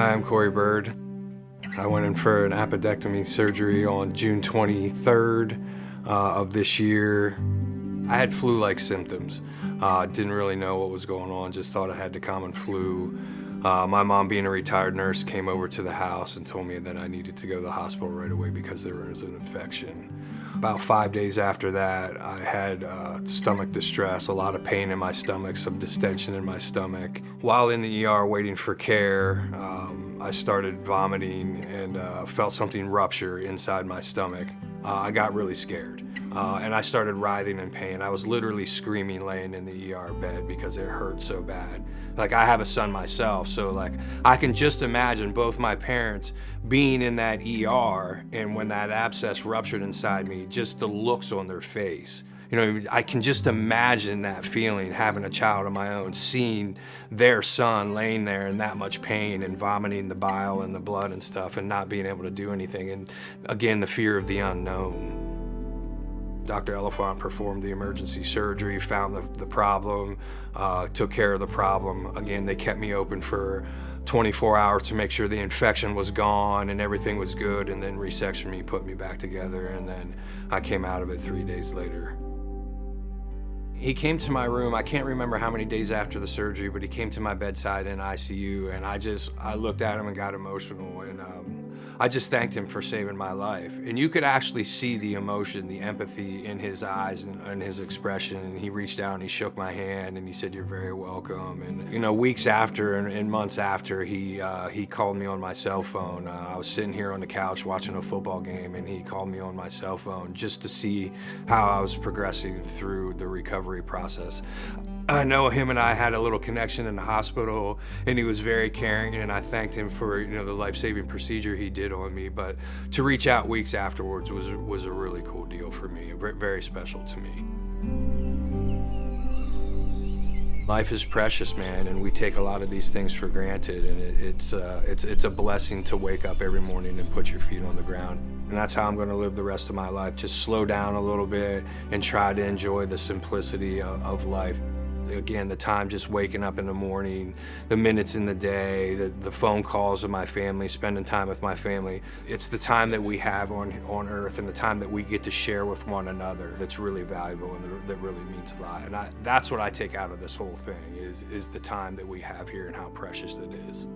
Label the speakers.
Speaker 1: Hi, I'm Cory Bird. I went in for an appendectomy surgery on June 23rd of this year. I had flu-like symptoms. Didn't really know what was going on, just thought I had the common flu. My mom, being a retired nurse, came over to the house and told me that I needed to go to the hospital right away because there was an infection. About 5 days after that, I had stomach distress, a lot of pain in my stomach, some distension in my stomach. While in the ER waiting for care, I started vomiting and felt something rupture inside my stomach. I got really scared. And I started writhing in pain. I was literally screaming laying in the ER bed because it hurt so bad. Like, I have a son myself, so like I can just imagine both my parents being in that ER, and when that abscess ruptured inside me, just the looks on their face. You know, I can just imagine that feeling, having a child of my own, seeing their son laying there in that much pain and vomiting the bile and the blood and stuff and not being able to do anything. And again, the fear of the unknown. Dr. Elefant performed the emergency surgery, found the problem, took care of the problem. Again, they kept me open for 24 hours to make sure the infection was gone and everything was good, and then resectioned me, put me back together, and then I came out of it 3 days later. He came to my room, I can't remember how many days after the surgery, but he came to my bedside in ICU, and I looked at him and got emotional, and I just thanked him for saving my life. And you could actually see the emotion, the empathy in his eyes and his expression. And he reached out and he shook my hand and he said, "You're very welcome." And you know, weeks after and months after, he called me on my cell phone. I was sitting here on the couch watching a football game, and he called me on my cell phone just to see how I was progressing through the recovery process. I know him and I had a little connection in the hospital, and he was very caring, and I thanked him for, you know, the life-saving procedure he did on me. But to reach out weeks afterwards was a really cool deal for me, very special to me. Life is precious, man, and we take a lot of these things for granted, and it's a blessing to wake up every morning and put your feet on the ground. And that's how I'm going to live the rest of my life. Just slow down a little bit and try to enjoy the simplicity of life. Again, the time just waking up in the morning, the minutes in the day, the phone calls of my family, spending time with my family. It's the time that we have on earth and the time that we get to share with one another that's really valuable and that really means a lot. And that's what I take out of this whole thing is the time that we have here and how precious it is.